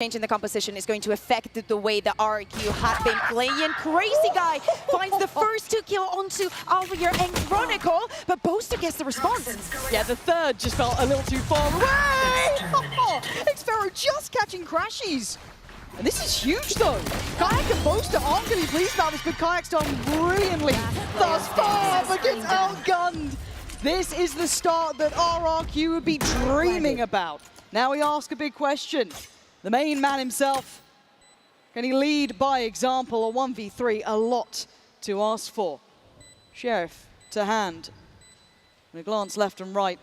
Change in the composition is going to affect the way the RRQ had been playing. Crazy Guy finds the first 2 kills onto Alvir and Chronicle, but Boaster gets the response. Yeah, the third just felt a little too far away. Xfero just catching crashies. And this is huge though. Kayak and Boaster aren't going to be pleased about this, but Kayak's done brilliantly thus far, but gets outgunned. This is the start that RRQ would be dreaming about. Now we ask a big question. The main man himself, can he lead by example? A 1v3, a lot to ask for. Sheriff to hand. And a glance left and right.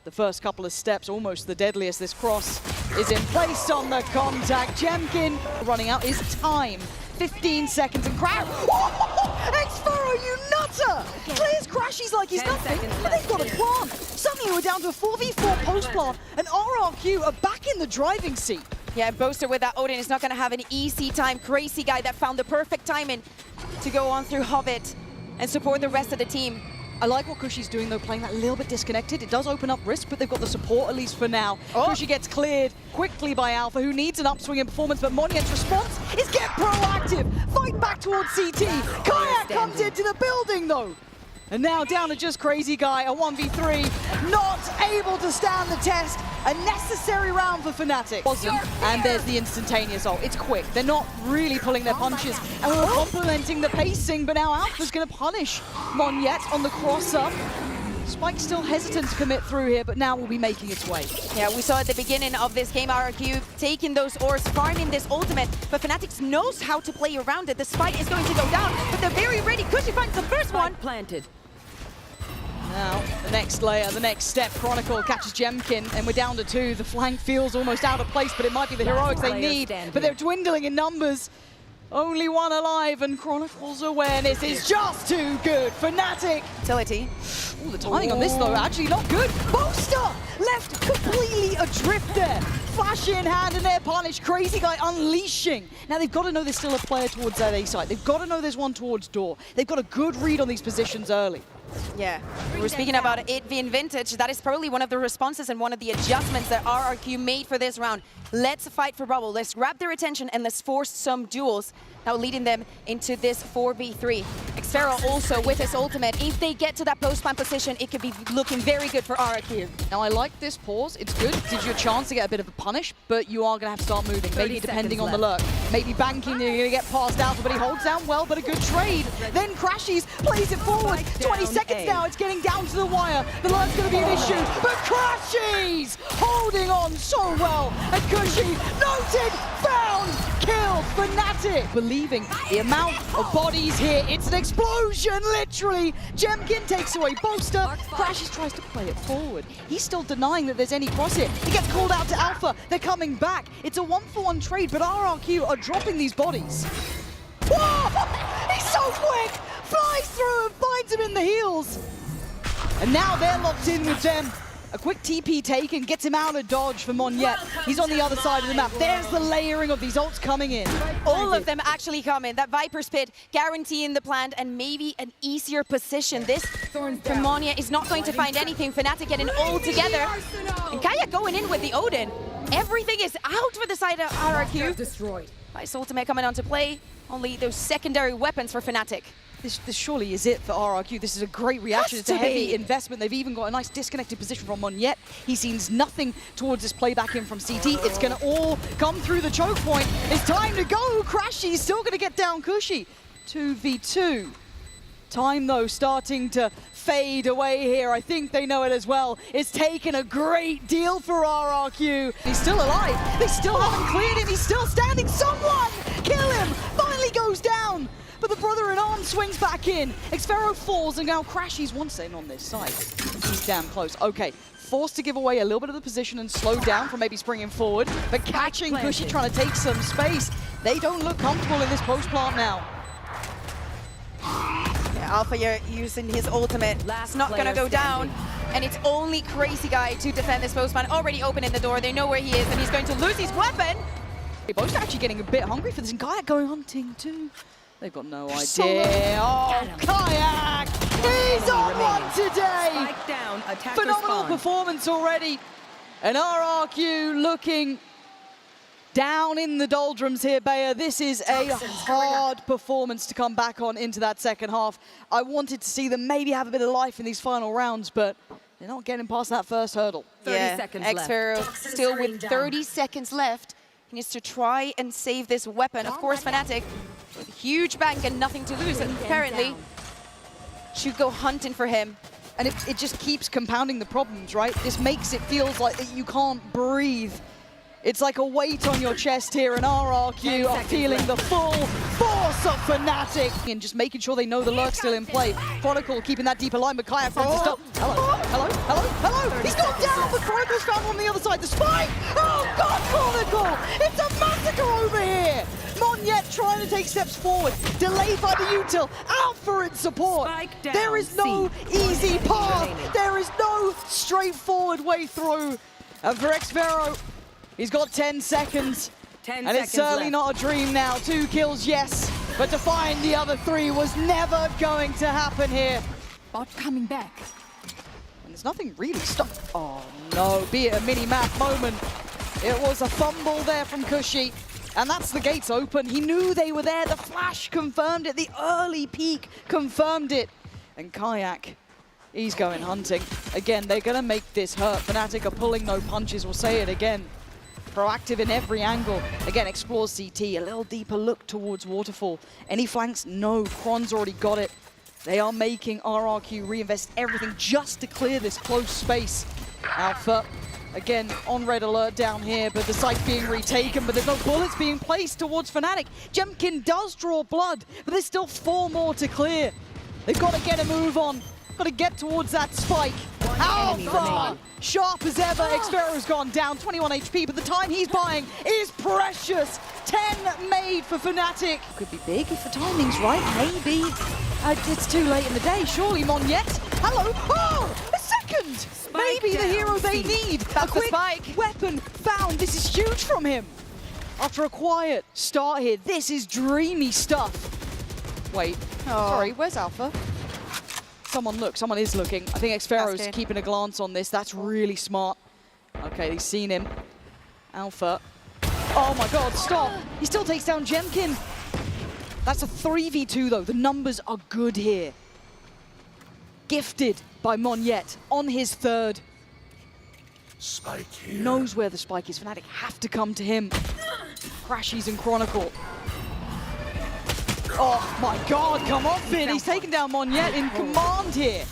The first couple of steps, almost the deadliest. This cross is in place on the contact. Gen.G running out his time. 15 seconds and crash. Xfero, you nutter! Clears crashies like he's nothing, but they've got a plant. Suddenly we're down to a 4v4 post plant, and RRQ are back in the driving seat. Yeah, Boaster with that Odin is not going to have an easy time. Crazy Guy that found the perfect timing to go on through Hobbit and support the rest of the team. I like what Kushi's doing though, playing that a little bit disconnected. It does open up risk, but they've got the support at least for now. Kushi gets cleared quickly by Alpha, who needs an upswing in performance, but Monyet's response is get proactive. Fight back towards CT. Kayak comes into the building though. And now down to just Crazy Guy, a 1v3, not able to stand the test. A necessary round for Fnatic. And there's the instantaneous ult. It's quick. They're not really pulling their punches. And we're complementing the pacing, but now Alpha's going to punish Monyet on the cross-up. Spike's still hesitant to commit through here, but now will be making its way. Yeah, we saw at the beginning of this game, RRQ taking those ores, farming this ultimate, but Fnatic knows how to play around it. The spike is going to go down, but they're very ready. Kushi finds the first one. Planted. Now, the next layer, the next step, Chronicle catches Gen.G, and we're down to 2. The flank feels almost out of place, but it might be the heroics they need, but they're dwindling in numbers. Only one alive, and Chronicle's awareness is just too good. Fnatic. Utility. Ooh, the timing on this, though, actually not good. Boaster left completely adrift there. Flash in hand, and they're punished. Crazy Guy unleashing. Now, they've got to know there's still a player towards that A side. They've got to know there's one towards door. They've got a good read on these positions early. Yeah, we're speaking about it being vintage. That is probably one of the responses and one of the adjustments that RRQ made for this round. Let's fight for bubble. Let's grab their attention and let's force some duels. Now leading them into this 4v3. Xfero also with his ultimate. If they get to that post-plant position, it could be looking very good for RRQ. Now I like this pause. It's good. It gives you a chance to get a bit of a punish, but you are going to have to start moving. Maybe depending on the lurk. Maybe banking, you're going to get passed Alpha, but he holds down well, but a good trade. Then Crashies plays it forward. 20 seconds now. It's getting down to the wire. The lurk's going to be an issue, but Crashies holding on so well. And Kushi noted, found, killed. Fnatic believing the amount of bodies here. It's an explosion, literally. Gen.G takes away Boaster. Crashies tries to play it forward. He's still denying that there's any cross here. He gets called out to Alpha. They're coming back. It's a 1-for-1 trade, but RRQ are dropping these bodies. Whoa! He's so quick! Flies through and finds him in the heels. And now they're locked in with them. A quick TP taken, gets him out of dodge for Monyet. He's on the other side of the map. There's the layering of these ults coming in. All of them actually coming. That Viper's Pit guaranteeing the plant and maybe an easier position. This from Monyet is not going to find anything. Fnatic getting all together. And Kayak going in with the Odin. Everything is out for the side of RRQ. Destroyed. Vice ultimate coming onto play. Only those secondary weapons for Fnatic. This surely is it for RRQ. This is a great reaction. It's a heavy investment. They've even got a nice disconnected position from Monyet. He sees nothing towards this playback in from CT. It's going to all come through the choke point. It's time to go. Crashy's still going to get down Kushi. 2v2. Time, though, starting to fade away here. I think they know it as well. It's taken a great deal for RRQ. He's still alive. They still haven't cleared him. He's still standing. Someone kill him. Finally goes down. But the brother-in-arms swings back in. Xfero falls, and now Crashies once in on this side. He's damn close. Okay, forced to give away a little bit of the position and slow down from maybe springing forward. But catching Kushi trying to take some space. They don't look comfortable in this post-plant now. Yeah, Alpha here using his ultimate. It's not going to go down. And it's only Crazy Guy to defend this post-plant. Already opening the door. They know where he is, and he's going to lose his weapon. Both actually getting a bit hungry for this. And Kayak going hunting too. They've got no idea. Kayak! He's on one today! Down, phenomenal performance already. And RRQ looking Down in the doldrums here, Bayer. This is a hard performance to come back on into that second half. I wanted to see them maybe have a bit of life in these final rounds, but they're not getting past that first hurdle. 30 seconds left. Xpharaoh still with 30 seconds left. He needs to try and save this weapon. Of course, Fnatic with huge bank and nothing to lose, and apparently should go hunting for him. And it just keeps compounding the problems, right? This makes it feels like that you can't breathe. It's like a weight on your chest here, and RRQ are feeling the full force of Fnatic. And just making sure they know the lurk's still in play. Chronicle keeping that deep alignment, but Kayak finds to stop. Hello. He's gone down, but Chronicle's found on the other side. The spike! Oh God, Chronicle! It's a massacre over here! Monyet trying to take steps forward. Delayed by the util. Alpha in support. There is no easy path. There is no straightforward way through. And for Xpharaoh, he's got 10 seconds. And it's certainly not a dream now. 2 kills, yes. But to find the other 3 was never going to happen here. Bot coming back. And there's nothing really stuck. Oh no, be it a mini-map moment. It was a fumble there from Cushy. And that's the gates open. He knew they were there. The flash confirmed it. The early peek confirmed it. And Kayak, he's going hunting. Again, they're going to make this hurt. Fnatic are pulling no punches. We'll say it again. Proactive in every angle. Again, explores CT. A little deeper look towards Waterfall. Any flanks? No. Kron's already got it. They are making RRQ reinvest everything just to clear this close space. Alpha, again, on red alert down here, but the site's being retaken, but there's no bullets being placed towards Fnatic. Jemkin does draw blood, but there's still 4 more to clear. They've got to get a move on. Got to get towards that spike. Alpha! Sharp as ever. Xpharaoh's gone down, 21 HP, but the time he's buying is precious. 10 made for Fnatic. Could be big if the timing's right, maybe. It's too late in the day, surely. Monyet. Hello. Oh, a second. Maybe the hero they need. That's a quick the spike. Weapon found. This is huge from him. After a quiet start here, this is dreamy stuff. Wait, sorry, where's Alpha? Someone is looking. I think Xpharaoh's keeping a glance on this. That's really smart. Okay, he's seen him. Alpha. Oh my God, stop. He still takes down Jemkin. That's a 3v2 though. The numbers are good here. Gifted by Monyet on his 3rd. Spike here. Knows where the spike is. Fnatic have to come to him. Crashies and Chronicle. Oh my God, come on, Finn. He's taken down Monyet in command here.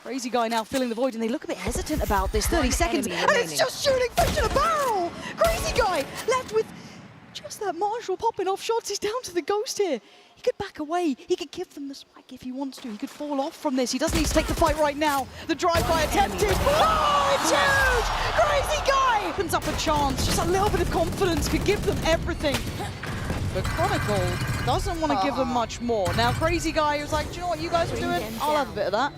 Crazy guy now filling the void, and they look a bit hesitant about this. 30 seconds, and it's just shooting fish in a barrel. Crazy guy left with just that Marshall popping off shots. He's down to the ghost here. He could back away. He could give them the spike if he wants to. He could fall off from this. He doesn't need to take the fight right now. The drive-by attempted. Oh, it's huge! Crazy guy! Opens up a chance. Just a little bit of confidence could give them everything. But Chronicle doesn't want to give them much more. Now, Crazy Guy was like, do you know what you guys are doing? I'll have a bit of that.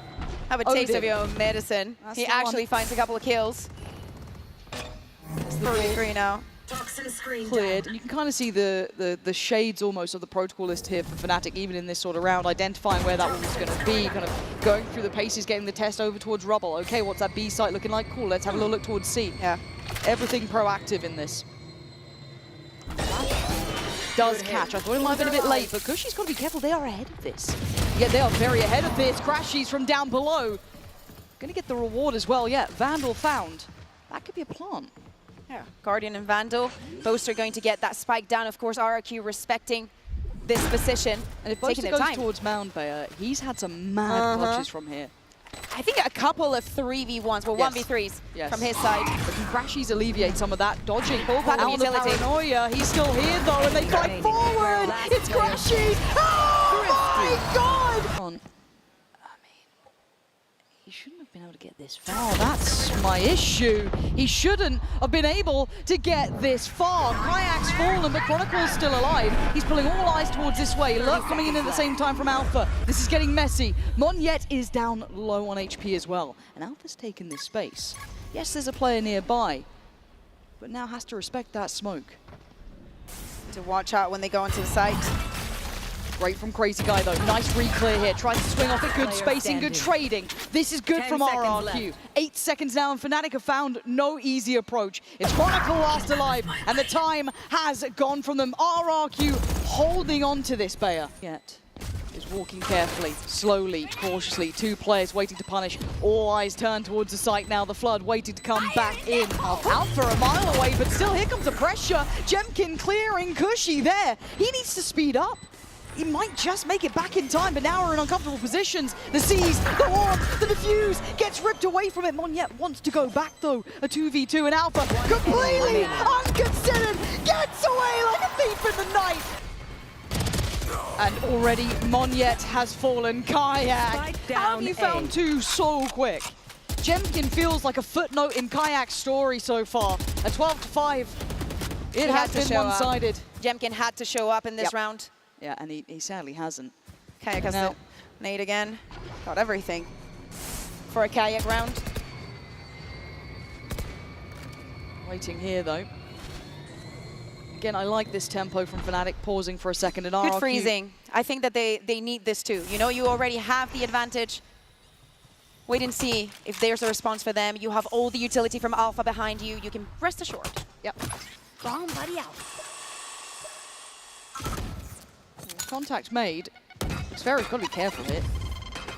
Have a taste of your own medicine. That's he the actually one. finds a couple of kills. It's the 3-3 now. Cleared. You can kind of see the shades almost of the protocol list here for Fnatic, even in this sort of round, identifying where that one was going to be, kind of going through the paces, getting the test over towards Rubble. Okay, what's that B site looking like? Cool, let's have a little look towards C. Yeah. Everything proactive in this. Does catch. I thought it might have been a bit late, but Cushy's got to be careful. They are ahead of this. Yeah, they are very ahead of this. Crashies from down below. Going to get the reward as well. Yeah, Vandal found. That could be a plant. Yeah, Guardian and Vandal. Both are going to get that spike down. Of course, RRQ respecting this position. And if Boaster goes towards Mound Bayer, he's had some mad clutches from here. I think a couple of 3v1s, well, 1v3s from his side. But can Crashies alleviate some of that dodging? Out of utility. Paranoia. He's still here though, and they fight forward. It's Crashies. Oh my God! I mean, he shouldn't have been able to get this far. That's my issue. He shouldn't have been able to get this far. Kayak's fallen, but Chronicle's still alive. He's pulling all eyes towards this way. Lurk coming in at the same time from Alpha. This is getting messy. Monyet is down low on HP as well. And Alpha's taken this space. Yes, there's a player nearby, but now has to respect that smoke. To watch out when they go onto the site. Great from Crazy Guy though. Nice re-clear here. Tries to swing off it. Good spacing, good trading. This is good from RRQ. 8 seconds now, and Fnatic have found no easy approach. It's Chronicle last alive, and the time has gone from them. RRQ holding on to this, Bayer. Yet is walking carefully, slowly, cautiously. 2 players waiting to punish. All eyes turn towards the site now. The Flood waiting to come back in. Alpha a mile away, but still here comes the pressure. Jemkin clearing Cushy there. He needs to speed up. He might just make it back in time, but now we're in uncomfortable positions. The C's, the Orb, the Diffuse gets ripped away from it. Monyet wants to go back though. A 2v2 in Alpha, completely unconsidered, gets away like a thief in the night. And already Monyet has fallen. Kayak, how have you found 2 so quick? Jemkin feels like a footnote in Kayak's story so far. A 12-5, it has been one-sided. Jemkin had to show up in this round. Yeah, and he sadly hasn't. Kayak has the nade again. Got everything for a Kayak round. Waiting here though. Again, I like this tempo from Fnatic, pausing for a second. And Good freezing. I think that they need this too. You know, you already have the advantage. Wait and see if there's a response for them. You have all the utility from Alpha behind you. You can rest assured. Yep. Bomb buddy out. Contact made. Xfero's got to be careful here.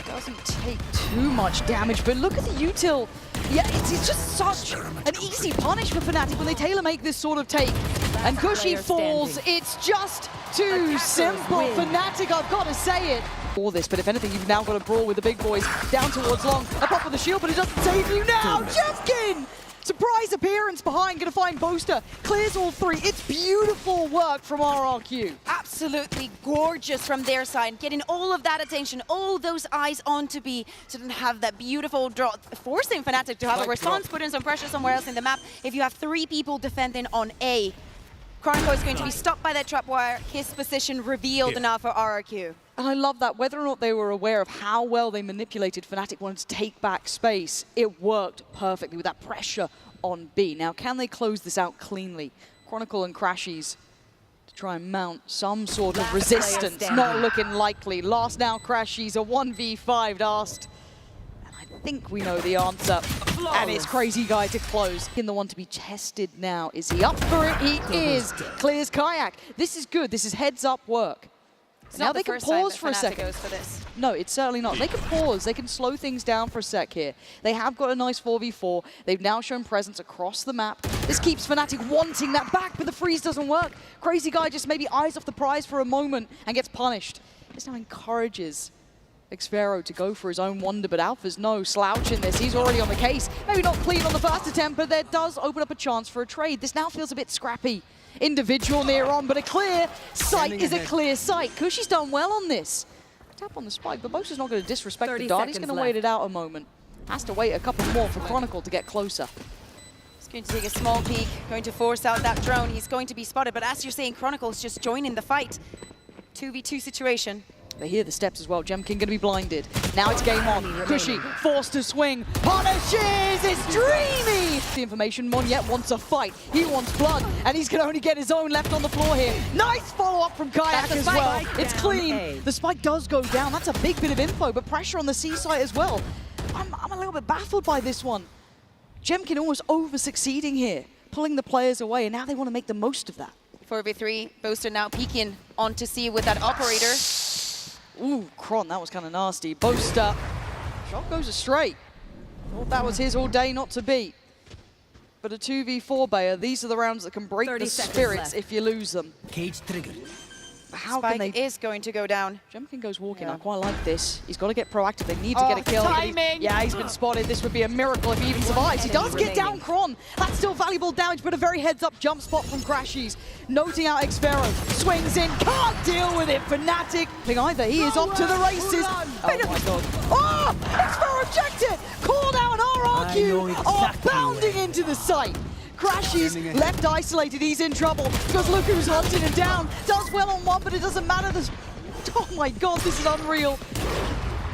Doesn't take too much damage, but look at the util. Yeah, it's just such an easy punish for Fnatic when they tailor-make this sort of take. And Cushy falls. It's just too simple. Fnatic, I've got to say it. For this, but if anything, you've now got a brawl with the big boys down towards Long. A pop with the shield, but it doesn't save you now. Jemkin! Surprise appearance behind, gonna find Boaster. Clears all 3. It's beautiful work from RRQ. Absolutely gorgeous from their side. Getting all of that attention, all those eyes onto B, so then have that beautiful draw, forcing Fnatic to have a response, put in some pressure somewhere else in the map. If you have 3 people defending on A, Chronicle is going to be stopped by that trapwire. His position revealed now for RRQ. And I love that. Whether or not they were aware of how well they manipulated Fnatic wanted to take back space, it worked perfectly with that pressure on B. Now, can they close this out cleanly? Chronicle and Crashies to try and mount some sort of resistance. Not looking likely. Last now, Crashies, a 1v5 asked. And I think we know the answer. And it's Crazy Guy to close. In the one to be tested now. Is he up for it? He is. Clears Kayak. This is good. This is heads-up work. Now they can pause for a second. No, it's certainly not. They can pause. They can slow things down for a sec here. They have got a nice 4v4. They've now shown presence across the map. This keeps Fnatic wanting that back, but the freeze doesn't work. Crazy Guy just maybe eyes off the prize for a moment and gets punished. This now encourages Xfero to go for his own wonder, but Alpha's no slouch in this. He's already on the case. Maybe not clean on the first attempt, but there does open up a chance for a trade. This now feels a bit scrappy. Individual near on, but a clear sight is a clear sight. Cushy's done well on this. Tap on the spike, but Bosa's not going to disrespect the dart. He's going to wait it out a moment. Has to wait a couple more for Chronicle to get closer. He's going to take a small peek, going to force out that drone. He's going to be spotted, but as you're saying, Chronicle's just joining the fight. 2v2 situation. They hear the steps as well. Jemkin going to be blinded. Now it's game on. Cushy forced to swing. Punishes! It's dreamy! The information, Monyet wants a fight. He wants blood, and he's going to only get his own left on the floor here. Nice follow-up from Kayak as well. It's clean. The spike does go down. That's a big bit of info, but pressure on the C side as well. I'm a little bit baffled by this one. Jemkin almost over-succeeding here, pulling the players away, and now they want to make the most of that. 4v3, Boaster now peeking onto C with that operator. Ooh, Kron, that was kind of nasty. Boaster, shot goes astray. Thought that was his all day not to beat. But a 2v4 Bayer, these are the rounds that can break the spirits if you lose them. Cage triggered. How Spike can they... is going to go down. Jemkin goes walking. I quite like this. He's got to get proactive. They need to get a kill. Timing! Yeah, he's been spotted. This would be a miracle if he even survives. He does get down Kron. That's still valuable damage, but a very heads-up jump spot from Crashies. Noting out Xfero. Swings in. Can't deal with it. Fnatic. Either he is off to the races. Oh my god. Oh! Xfero checked it! Called out RRQ. Bounding into the site. Crashies left isolated, he's in trouble because look who's hunting him down. Does well on one, but it doesn't matter. Oh my god, this is unreal.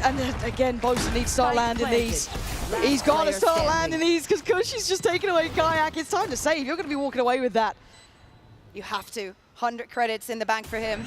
And then again, Bosa needs to start landing these. He's got to start landing these because Cushy's just taken away Kayak. It's time to save. You're going to be walking away with that. You have to. 100 credits in the bank for him.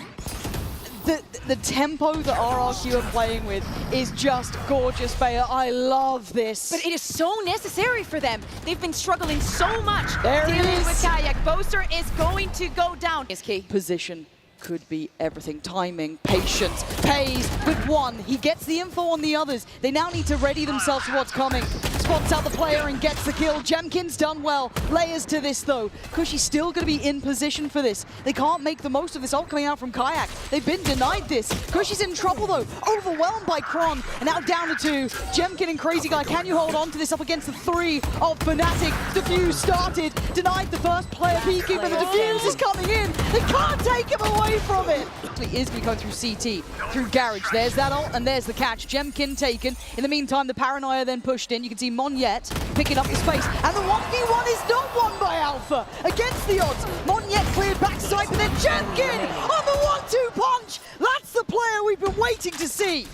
The tempo that RRQ are playing with is just gorgeous, Bea. I love this. But it is so necessary for them. They've been struggling so much There he dealing is. with Kayak. Boaster is going to go down. Is key. Position could be everything. Timing, patience, pays with one. He gets the info on the others. They now need to ready themselves for what's coming. Spots out the player and gets the kill. Jemkin's done well. Layers to this though. Kushi's still going to be in position for this. They can't make the most of this ult coming out from Kayak. They've been denied this. Kushi's in trouble though. Overwhelmed by Qeon. And now down to 2. Jemkin and Crazy Guy, can you hold on to this up against the 3 of Fnatic? Defuse started. Denied the first player peeking, but the defuse is coming in. They can't take him away from it. He is going to go through CT, through Garage. There's that ult and there's the catch. Jemkin taken. In the meantime, the Paranoia then pushed in. You can see Monyet picking up the space. And the 1v1 is not won by Alpha. Against the odds. Monyet cleared backside, but then Jemkin on the 1-2 punch. That's the player we've been waiting to see.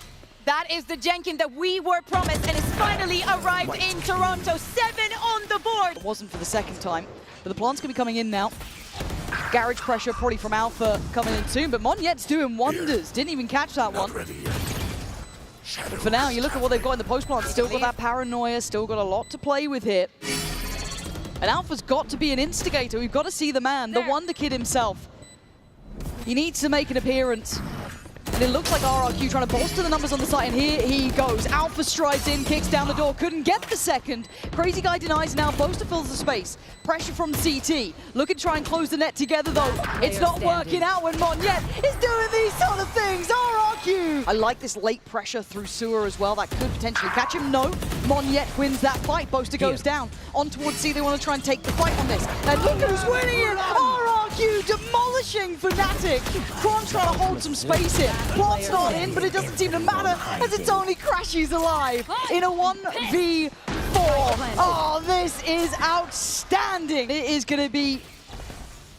That is the Jenkin that we were promised and has finally arrived in Toronto. 7 on the board. It wasn't for the second time, but the plant's going to be coming in now. Garage pressure probably from Alpha coming in soon, but Monyet's doing wonders. Didn't even catch that one. Ready yet. But for now, you look at what they've got in the post plant. Still got that Paranoia, still got a lot to play with here. And Alpha's got to be an instigator. We've got to see the man, the Wonder Kid himself. He needs to make an appearance. And it looks like RRQ trying to bolster the numbers on the site, and here he goes. Alpha strides in, kicks down the door, couldn't get the second. Crazy Guy denies now, Boaster fills the space. Pressure from CT. Looking to try and close the net together though. It's not working out when Monyet is doing these sort of things. RRQ! I like this late pressure through Sewer as well. That could potentially catch him. No, Monyet wins that fight. Boaster goes down. On towards C, they want to try and take the fight on this. And look who's winning it! RRQ demolishing Fnatic. Qeon trying to hold some space here. Plant's not in, but it doesn't seem to matter as it's only Crashies alive in a 1v4. Oh, this is outstanding. It is going to be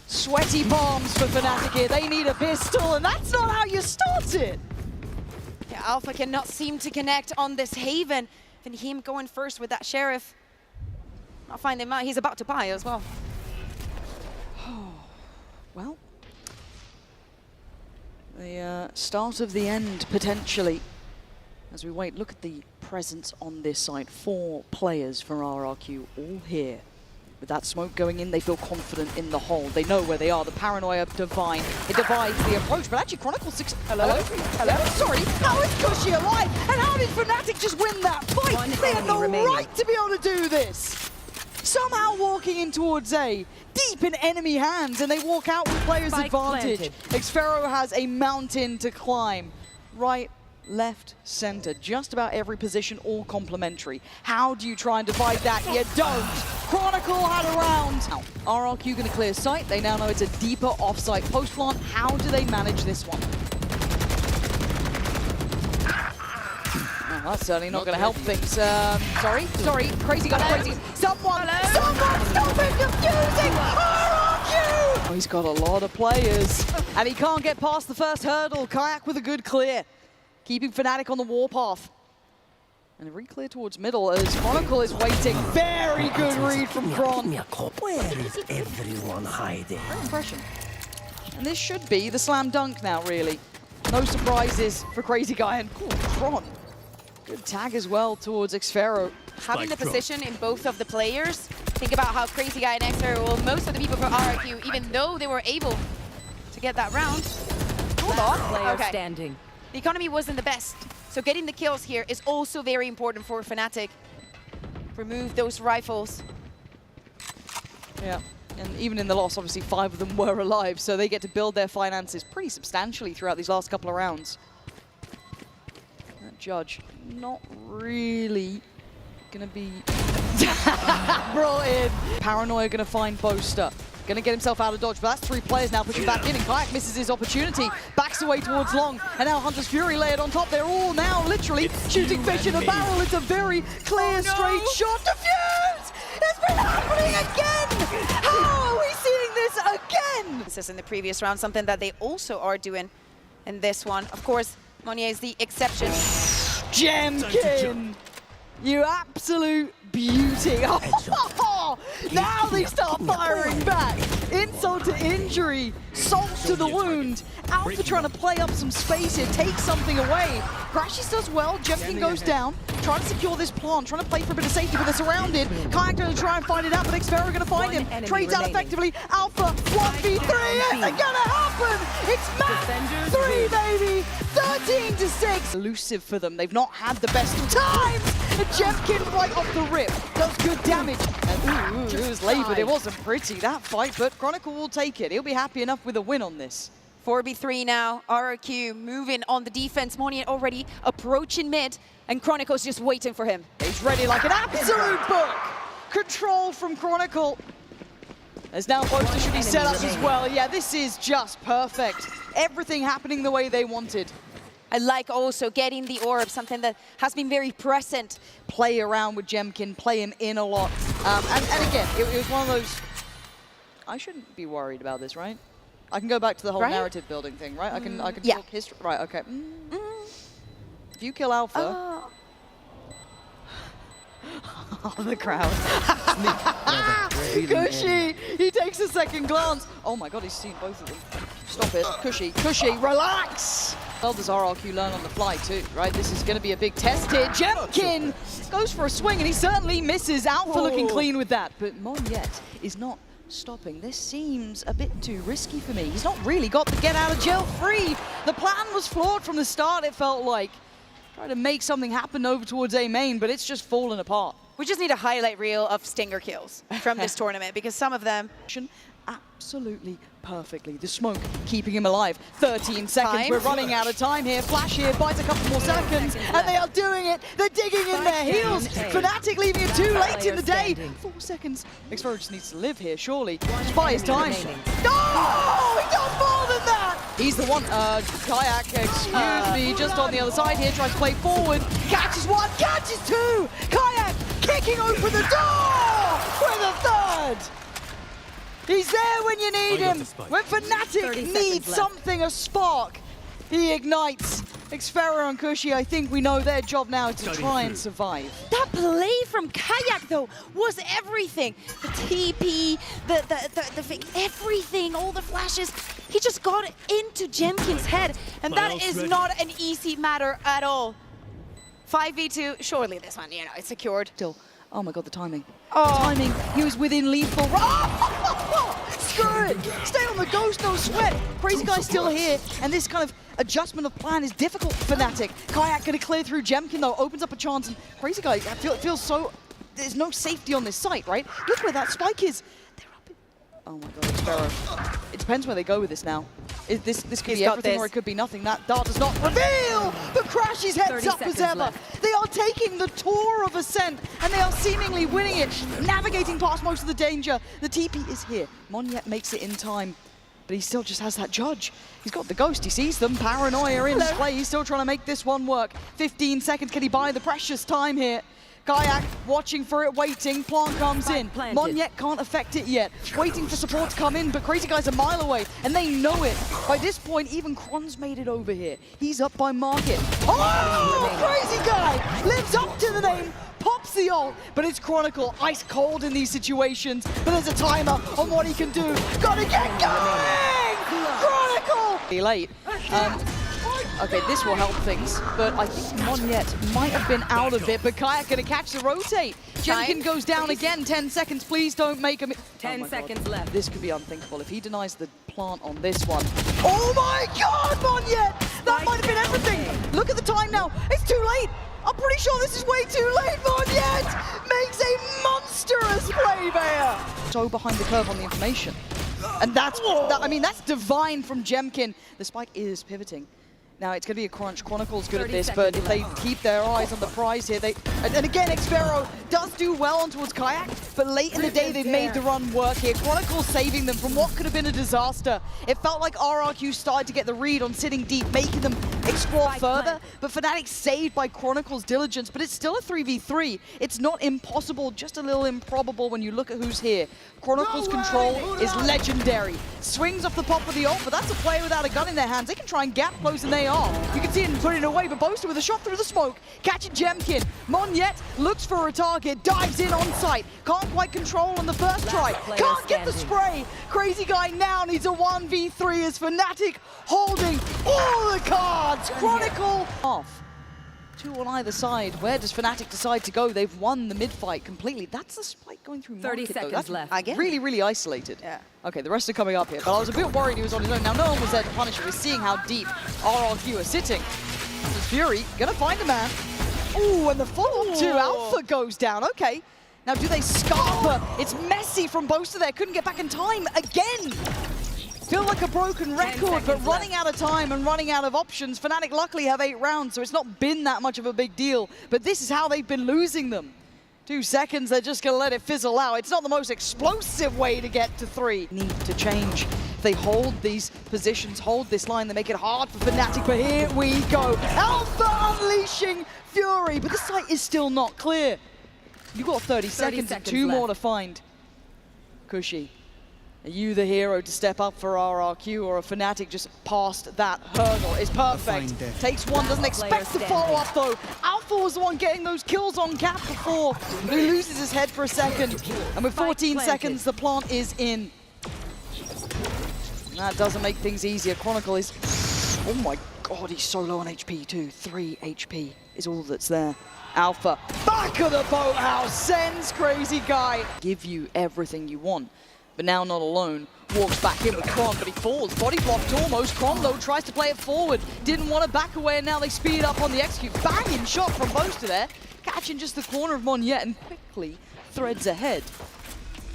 sweaty palms for Fnatic here. They need a pistol, and that's not how you start it. Yeah, Alpha cannot seem to connect on this Haven. And him going first with that Sheriff. I'll find him out. He's about to buy as well. Well, the start of the end, potentially. As we wait, look at the presence on this side. 4 players for RRQ, all here. With that smoke going in, they feel confident in the hole. They know where they are. The Paranoia Divine. It divides the approach, but actually Chronicle 6... Hello? Sorry, how is Kushi alive? And how did Fnatic just win that fight? They had no right to be able to do this. Somehow walking in towards A, deep in enemy hands, and they walk out with player's advantage. Xfero has a mountain to climb. Right, left, center, just about every position, all complementary. How do you try and divide that? You don't. Chronicle had a round. Now, RRQ going to clear sight. They now know it's a deeper offsite post plant. How do they manage this one? That's certainly not going to help things. Sorry, Crazy Guy, crazy. Someone stop him defusing! RRQ! Oh, he's got a lot of players. And he can't get past the first hurdle. Kayak with a good clear. Keeping Fnatic on the warpath. And a re-clear towards middle as Chronicle is waiting. Very good read from Qeon. Where is everyone hiding? Great impression. And this should be the slam dunk now, really. No surprises for Crazy Guy and Qeon. Good tag as well towards Xfero. Having the position in both of the players. Think about how Crazy Guy and Xfero, well, most of the people from RRQ, even though they were able to get that round, hold on. Okay. Standing. The economy wasn't the best. So getting the kills here is also very important for Fnatic. Remove those rifles. Yeah, and even in the loss, obviously 5 of them were alive, so they get to build their finances pretty substantially throughout these last couple of rounds. That Judge, not really gonna be brought in. Paranoia gonna find Boaster. Gonna get himself out of dodge, but that's 3 players now pushing back in, and Kayak misses his opportunity. Backs away towards Long, and now Hunter's Fury layered on top. They're all now literally shooting fish in a barrel. It's a very clear, straight shot. Defuse! It's been happening again! How are we seeing this again? This is in the previous round, something that they also are doing in this one. Of course, Monier is the exception. Jemkin! You absolute beauty. Oh, now they start firing back. Insult to injury, salt to the wound. Alpha trying to play up some space here, take something away. Crashes does well, Gen.G goes down, trying to secure this plant, trying to play for a bit of safety, but they're surrounded. Kayak going to try and find it out, but Xpero going to find him. Trades out effectively. Alpha, 1v3, it's gonna happen! It's match 3, baby! 13-6. Elusive for them, they've not had the best of times! And Gen.G right off the rip does good damage. And it was late, but it wasn't pretty, that fight, but Chronicle will take it. He'll be happy enough with a win on this. 4v3 now, RRQ moving on the defense. Moniet already approaching mid, and Chronicle's just waiting for him. He's ready like an absolute book. Control from Chronicle. There's now both should be set up as well. Yeah, this is just perfect. Everything happening the way they wanted. I like also getting the orb, something that has been very present. Play around with Gen.G, play him in a lot. And again, it was one of those, I shouldn't be worried about this, right? I can go back to the whole narrative building thing, right? I can talk history. Right, okay. If you kill Alpha... Oh, the crowd. Cushy! He takes a second glance. Oh my god, he's seen both of them. Stop it. Cushy, relax! Well, does RRQ learn on the fly too, right? This is going to be a big test here. Gen.G goes for a swing and he certainly misses. Alpha looking clean with that. But Moniet is not stopping. This seems a bit too risky for me. He's not really got the get out of jail free. The plan was flawed from the start, it felt like. Trying to make something happen over towards A main, but it's just fallen apart. We just need a highlight reel of Stinger kills from this tournament, because some of them... Absolutely perfectly. The smoke keeping him alive. 13 seconds. We're running out of time here. Flash here buys a couple more seconds, and they are doing it. They're digging in their heels. Fnatic leaving it too late in the day. 4 seconds. Xpero just needs to live here, surely. Just buy his time. Oh, he does more than that. He's the one. Kayak, excuse me, just on the other side here. Tries to play forward. Catches one, catches two. Kayak kicking open the door with a third. He's there when you need him. When Fnatic needs something, a spark, he ignites. Xpero and Cushy, I think we know their job now is to try and survive. That play from Kayak, though, was everything. The TP, the thing, everything, all the flashes. He just got into Gen.G's head, and that is not an easy matter at all. 5v2, surely this one, you know, it's secured. Still, oh my god, the timing. The timing, he was within lethal. Screw it! Stay on the ghost, no sweat! Crazy Guy's still here, and this kind of adjustment of plan is difficult for Fnatic. Kayak gonna clear through Gen.G though, opens up a chance, and Crazy Guy feels so... There's no safety on this site, right? Look where that spike is! They're up in... Oh my god, Xpero. It depends where they go with this now. This could be everything or it could be nothing. That dart does not reveal! But Crashes heads up as ever. They are taking the tour of Ascent, and they are seemingly winning it, navigating past most of the danger. The TP is here. Moniet makes it in time, but he still just has that judge. He's got the ghost, he sees them. Paranoia in play, he's still trying to make this one work. 15 seconds, can he buy the precious time here? Kayak watching for it, waiting. Plant comes in. Moniet can't affect it yet. Waiting for support to come in, but Crazy Guy's a mile away, and they know it. By this point, even Kron's made it over here. He's up by market. Oh, Crazy Guy lives up to the name. Pops the ult, but it's Chronicle, ice cold in these situations. But there's a timer on what he can do. Gotta get going! Chronicle! Late. Okay, this will help things, but I think Moniet might have been out of it, but Kayak gonna catch the rotate. Gen.G goes down again, 10 seconds, please don't make him... 10 seconds left. This could be unthinkable if he denies the plant on this one. Oh my god, Moniet! That might have been everything! Look at the time now, it's too late! I'm pretty sure this is way too late, Moniet! Makes a monstrous play there! So behind the curve on the information. And that's divine from Gen.G. The spike is pivoting. Now, it's going to be a crunch. Chronicle's good at this, but if they keep their eyes on the prize here, they... And again, Xpero does do well on towards Kayak, but late in the day, they've made the run work here. Chronicle saving them from what could have been a disaster. It felt like RRQ started to get the read on sitting deep, making them explore further, but Fnatic saved by Chronicle's diligence, but it's still a 3v3. It's not impossible, just a little improbable when you look at who's here. Chronicle's control is legendary. Swings off the pop of the ult, but that's a player without a gun in their hands. They can try and gap close, and they are. You can see it and put it away, but Boaster with a shot through the smoke, catching Gemkin. Monyet looks for a target, dives in on site. Can't quite control on the first try. Can't get the spray. Crazy Guy now needs a 1v3 as Fnatic holding all the cards. Chronicle off. Two on either side. Where does Fnatic decide to go? They've won the mid-fight completely. That's the spike going through 30 market, seconds That's left. really, really isolated. Yeah. Okay, the rest are coming up here, but I was a bit worried he was on his own. Now, no one was there to punish him. We're seeing how deep RRQ are sitting. There's Fury, gonna find a man. Ooh, and the follow-up to Alpha goes down. Okay. Now, do they scarper? It's messy from Boaster there. Couldn't get back in time again. Feel like a broken record, but running out of time and running out of options. Fnatic luckily have 8 rounds, so it's not been that much of a big deal. But this is how they've been losing them. 2 seconds, they're just going to let it fizzle out. It's not the most explosive way to get to 3. Need to change. If they hold these positions, hold this line, they make it hard for Fnatic, but here we go. Alpha unleashing Fury, but the site is still not clear. You've got 30 seconds and 2 more to find. Cushy, are you the hero to step up for RRQ, or a Fnatic just past that hurdle? It's perfect. Takes one, doesn't expect the follow-up though. Alpha was the one getting those kills on Cap before. He loses his head for a second. And with 14 seconds, the plant is in. And that doesn't make things easier. Chronicle is, oh my god, he's so low on HP too. 3 HP is all that's there. Alpha, back of the boathouse, sends Crazy Guy. Give you everything you want, but now not alone. Walks back in with Kron, but he falls. Body blocked almost. Kron, though, tries to play it forward. Didn't want to back away, and now they speed up on the execute. Banging shot from Boaster there. Catching just the corner of Monyet and quickly threads ahead.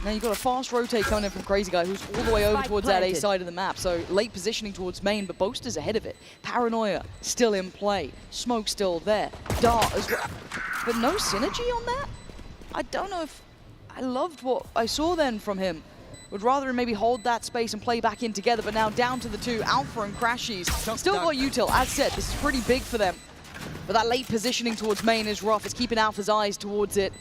Now you've got a fast rotate coming in from Crazy Guy, who's all the way over towards that A side of the map. So late positioning towards main, but Boaster's ahead of it. Paranoia still in play. Smoke still there. Dart as well. But no synergy on that? I don't know if I loved what I saw then from him. Would rather maybe hold that space and play back in together, but now down to the 2, Alpha and Crashies. Still got util. As said, this is pretty big for them. But that late positioning towards main is rough. It's keeping Alpha's eyes towards it.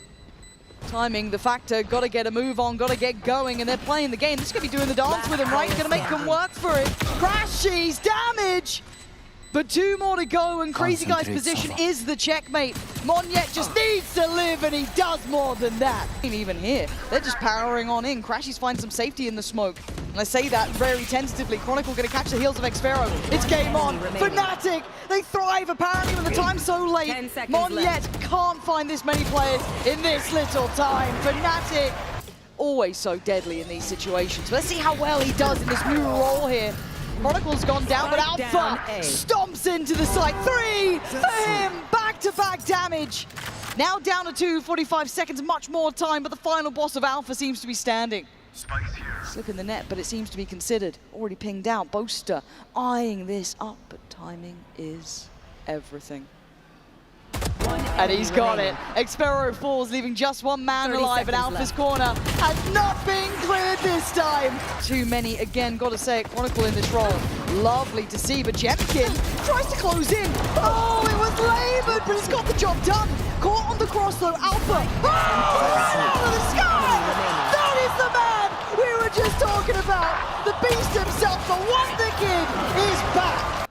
Timing, the factor, gotta get a move on, gotta get going, and they're playing the game. This is gonna be doing the dance with him, right? Gonna make them work for it. Crashies, damage! But 2 more to go, and Crazy Guy's position is the checkmate. Monyet just needs to live, and he does more than that. Even here, they're just powering on in. Crashies finds some safety in the smoke. And I say that very tentatively. Chronicle gonna catch the heels of Xpharaoh. It's game on. Fnatic, they thrive apparently when the time's so late. Monyet can't find this many players in this little time. Fnatic, always so deadly in these situations. Let's see how well he does in this new role here. Chronicle's gone down, but Alpha stomps into the site. 3 for him, back-to-back damage. Now down to 2, 45 seconds, much more time, but the final boss of Alpha seems to be standing. Slip in the net, but it seems to be considered. Already pinged out. Boaster eyeing this up, but timing is everything. And he's got it. Xpharaoh falls, leaving just 1 man alive, and Alpha's corner has not been cleared this time. Too many again, gotta say it. Chronicle in this role. Lovely to see, but Gemkin tries to close in. Oh, it was labored, but he's got the job done. Caught on the cross though, Alpha. Oh, right out of the sky! That is the man we were just talking about. The beast himself, the Wonder Kid, is back.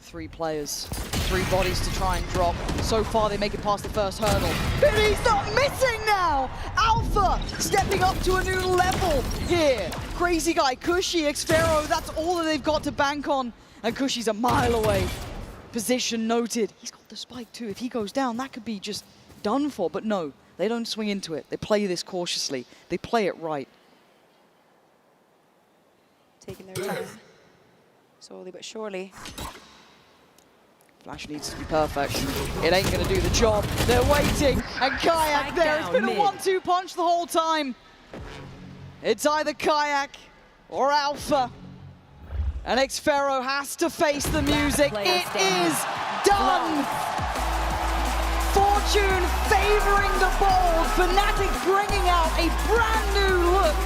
3 players, 3 bodies to try and drop. So far, they make it past the first hurdle. But he's not missing now! Alpha stepping up to a new level here. Crazy Guy, Cushy, Xpharaoh, that's all that they've got to bank on. And Cushy's a mile away. Position noted. He's got the spike too. If he goes down, that could be just done for. But no, they don't swing into it. They play this cautiously. They play it right. Taking their time. Slowly but surely. Flash needs to be perfect. It ain't gonna do the job. They're waiting, and Kayak there. It's been a 1-2 punch the whole time. It's either Kayak or Alpha. And Xpharaoh has to face the music. It is done! Fortune favoring the bold. Fnatic bringing out a brand new look.